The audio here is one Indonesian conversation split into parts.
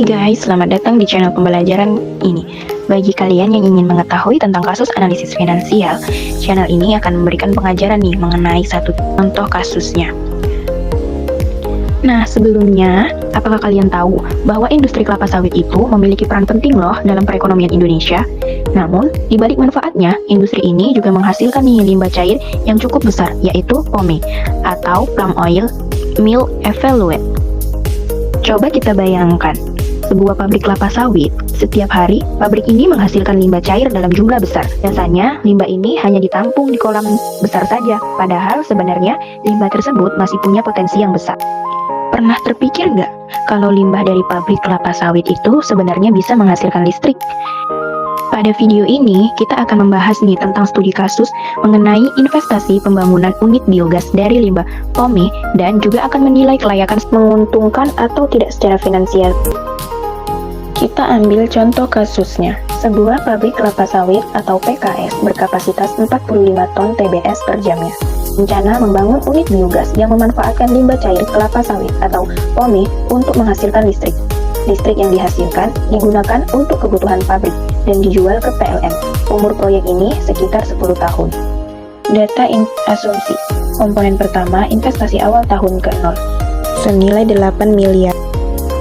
guys, selamat datang di channel pembelajaran ini. Bagi kalian yang ingin mengetahui tentang kasus analisis finansial, channel ini akan memberikan pengajaran nih mengenai satu contoh kasusnya. Nah, sebelumnya, apakah kalian tahu bahwa industri kelapa sawit itu memiliki peran penting loh dalam perekonomian Indonesia? Namun, di balik manfaatnya, industri ini juga menghasilkan nih limbah cair yang cukup besar, yaitu POME atau Palm Oil Meal Effluent. Coba kita bayangkan, sebuah pabrik kelapa sawit, setiap hari pabrik ini menghasilkan limbah cair dalam jumlah besar. Biasanya, limbah ini hanya ditampung di kolam besar saja, padahal sebenarnya limbah tersebut masih punya potensi yang besar. Pernah terpikir nggak kalau limbah dari pabrik kelapa sawit itu sebenarnya bisa menghasilkan listrik? Pada video ini, kita akan membahas nih tentang studi kasus mengenai investasi pembangunan unit biogas dari limbah POME dan juga akan menilai kelayakan menguntungkan atau tidak secara finansial. Kita ambil contoh kasusnya. Sebuah pabrik kelapa sawit atau PKS berkapasitas 45 ton TBS per jamnya. Rencana membangun unit biogas yang memanfaatkan limbah cair kelapa sawit atau POME untuk menghasilkan listrik. Listrik yang dihasilkan digunakan untuk kebutuhan pabrik dan dijual ke PLN. Umur proyek ini sekitar 10 tahun. Data asumsi. Komponen pertama, investasi awal tahun ke-0 senilai 8 miliar.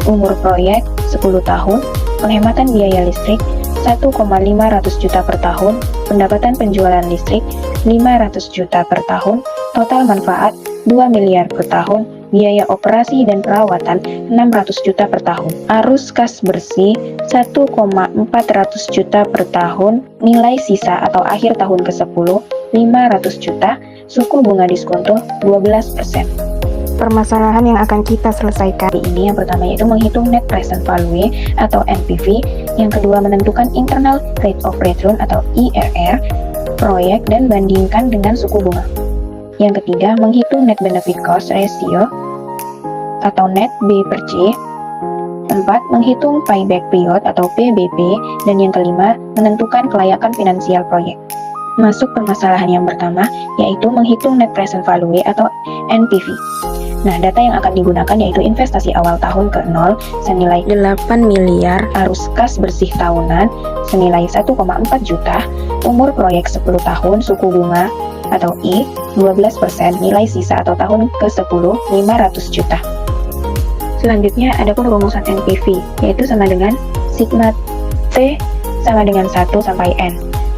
Umur proyek 10 tahun, penghematan biaya listrik 1,500 juta per tahun, pendapatan penjualan listrik 500 juta per tahun, total manfaat 2 miliar per tahun, biaya operasi dan perawatan 600 juta per tahun, arus kas bersih 1,400 juta per tahun, nilai sisa atau akhir tahun ke-10 500 juta, suku bunga diskonto 12%. Permasalahan yang akan kita selesaikan ini yang pertama yaitu menghitung net present value atau NPV, yang kedua menentukan internal rate of return atau IRR proyek dan bandingkan dengan suku bunga. Yang ketiga, menghitung net benefit cost ratio atau net B per C. 4. Menghitung payback period atau PBP. Dan yang kelima, menentukan kelayakan finansial proyek. Masuk permasalahan yang pertama, yaitu menghitung net present value atau NPV. Nah, data yang akan digunakan yaitu investasi awal tahun ke-0 senilai 8 miliar, arus kas bersih tahunan senilai 1,4 juta, umur proyek 10 tahun, suku bunga atau I 12%, nilai sisa atau tahun ke-10 500 juta. Selanjutnya ada pun rumusan NPV, yaitu sama dengan sigma T sama dengan 1 sampai N.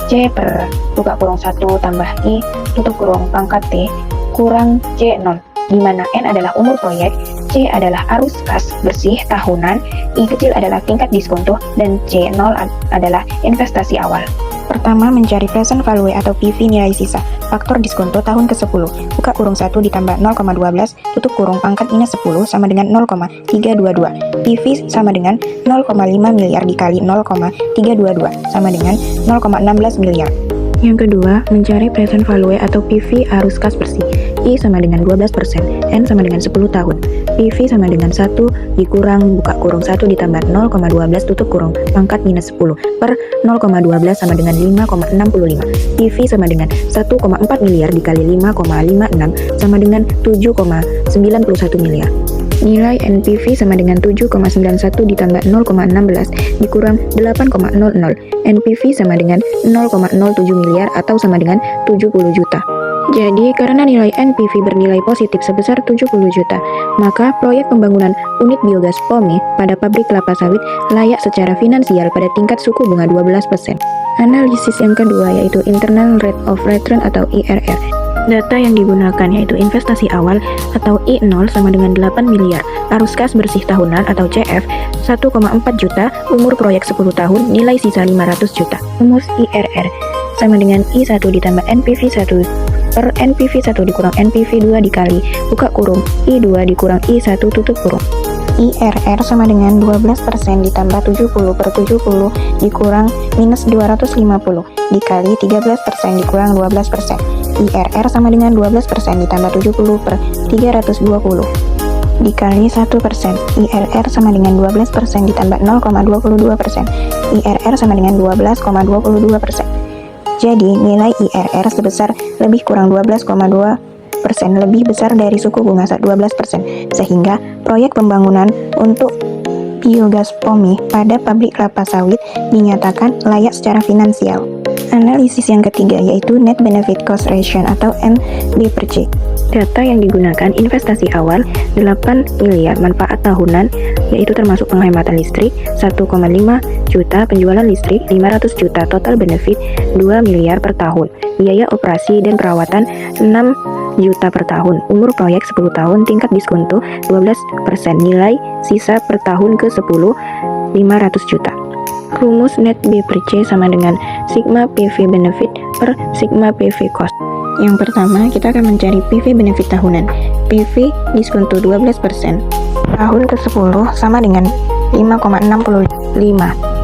C per buka kurung 1 tambah I tutup kurung pangkat T kurang C0, di mana N adalah umur proyek, C adalah arus kas bersih tahunan, I kecil adalah tingkat diskonto, dan C0 adalah investasi awal. Pertama, mencari present value atau PV nilai sisa, faktor diskonto tahun ke-10, buka kurung 1 ditambah 0,12, tutup kurung pangkat minus 10 sama dengan 0,322, PV sama dengan 0,5 miliar dikali 0,322, sama dengan 0,16 miliar. Yang kedua, mencari present value atau PV arus kas bersih, I sama dengan 12%, N sama dengan 10 tahun, PV sama dengan 1 dikurang buka kurung 1 ditambah 0,12 tutup kurung pangkat minus 10 per 0,12 sama dengan 5,65, PV sama dengan 1,4 miliar dikali 5,56 sama dengan 7,91 miliar. Nilai NPV sama dengan 7,91 ditambah 0,16 dikurang 8,00, NPV sama dengan 0,07 miliar atau sama dengan 70 juta. Jadi, karena nilai NPV bernilai positif sebesar 70 juta, maka proyek pembangunan unit biogas POME pada pabrik kelapa sawit layak secara finansial pada tingkat suku bunga 12%. Analisis yang kedua yaitu internal rate of return atau IRR. Data yang digunakan yaitu investasi awal atau I0 sama dengan 8 miliar, arus kas bersih tahunan atau CF 1,4 juta, umur proyek 10 tahun, nilai sisa 500 juta. Rumus IRR sama dengan I1 ditambah NPV 1 per NPV 1 dikurang NPV 2 dikali buka kurung I2 dikurang I1 tutup kurung. IRR sama dengan 12% ditambah 70 per 70 dikurang minus 250 dikali 13% dikurang 12%. IRR sama dengan 12% ditambah 70 per 320 dikali 1%. IRR sama dengan 12% ditambah 0,22%. IRR sama dengan 12,22%. Jadi, nilai IRR sebesar lebih kurang 12,2% lebih besar dari suku bunga 12%, sehingga proyek pembangunan untuk biogas POMI pada pabrik kelapa sawit dinyatakan layak secara finansial. Analisis yang ketiga yaitu Net Benefit Cost Ratio atau NBPC. Data yang digunakan investasi awal 8 miliar manfaat tahunan, yaitu termasuk penghematan listrik 1,5 juta, penjualan listrik 500 juta, total benefit 2 miliar per tahun, biaya operasi dan perawatan 6 juta per tahun, umur proyek 10 tahun, tingkat diskonto 12%, nilai sisa per tahun ke 10 500 juta. Rumus net B per C sama dengan sigma PV benefit per sigma PV cost. Yang pertama, kita akan mencari PV benefit tahunan. PV diskonto 12%. Tahun ke-10 sama dengan 5,65.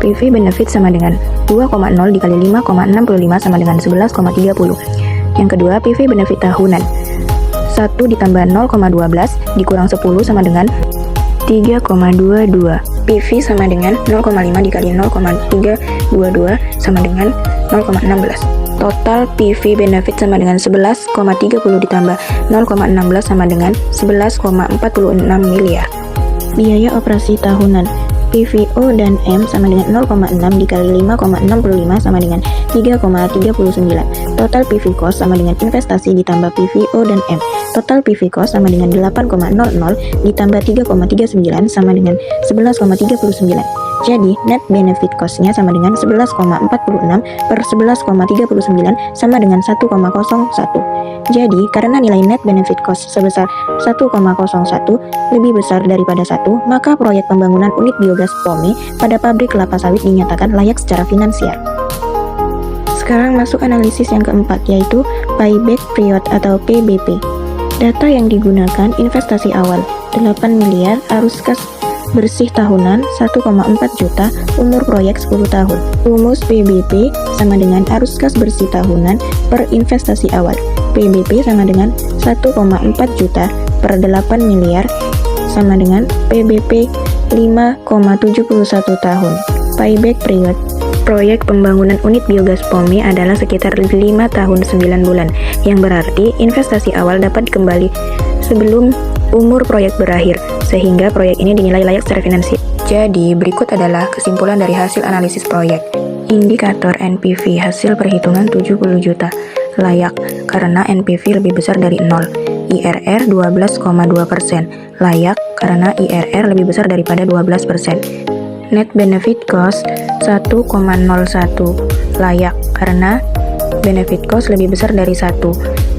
PV benefit sama dengan 2,0 dikali 5,65 sama dengan 11,30. Yang kedua, PV benefit tahunan. 1 ditambah 0,12 dikurang 10 sama dengan 3,22. PV sama dengan 0,5 dikali 0,322 sama dengan 0,16. Total PV benefit sama dengan 11,30 ditambah 0,16 sama dengan 11,46 miliar. Biaya operasi tahunan PVO dan M sama dengan 0,6 dikali 5,65 sama dengan 3,39. Total PV cost sama dengan investasi ditambah PVO dan M. Total PV cost sama dengan 8,00 ditambah 3,39 sama dengan 11,39. Jadi, net benefit cost-nya sama dengan 11,46 per 11,39 sama dengan 1,01. Jadi, karena nilai net benefit cost sebesar 1,01 lebih besar daripada 1, maka proyek pembangunan unit biogas POMI pada pabrik kelapa sawit dinyatakan layak secara finansial. Sekarang masuk analisis yang keempat, yaitu payback period atau PBP. Data yang digunakan investasi awal 8 miliar, arus kas bersih tahunan 1,4 juta, umur proyek 10 tahun. Rumus PBP sama dengan arus kas bersih tahunan per investasi awal. PBP sama dengan 1,4 juta per 8 miliar sama dengan PBP 5,71 tahun. Payback period proyek pembangunan unit biogas POMI adalah sekitar 5 tahun 9 bulan, yang berarti investasi awal dapat kembali sebelum umur proyek berakhir, sehingga proyek ini dinilai layak secara finansial. Jadi, berikut adalah kesimpulan dari hasil analisis proyek. Indikator NPV hasil perhitungan 70 juta. Layak, karena NPV lebih besar dari 0. IRR 12,2%. Layak, karena IRR lebih besar daripada 12%. Net benefit cost 1,01. Layak, karena benefit cost lebih besar dari 1.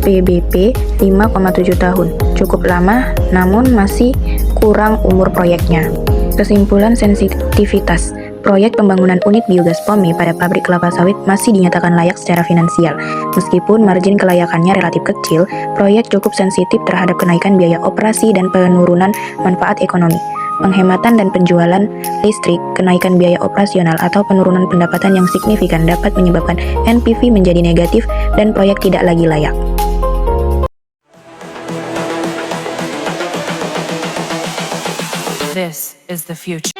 PBP 5,7 tahun. Cukup lama, namun masih kurang umur proyeknya. Kesimpulan sensitivitas. Proyek pembangunan unit biogas POMI pada pabrik kelapa sawit masih dinyatakan layak secara finansial. Meskipun margin kelayakannya relatif kecil, proyek cukup sensitif terhadap kenaikan biaya operasi dan penurunan manfaat ekonomi. Penghematan dan penjualan listrik, kenaikan biaya operasional, atau penurunan pendapatan yang signifikan dapat menyebabkan NPV menjadi negatif dan proyek tidak lagi layak. This is the future.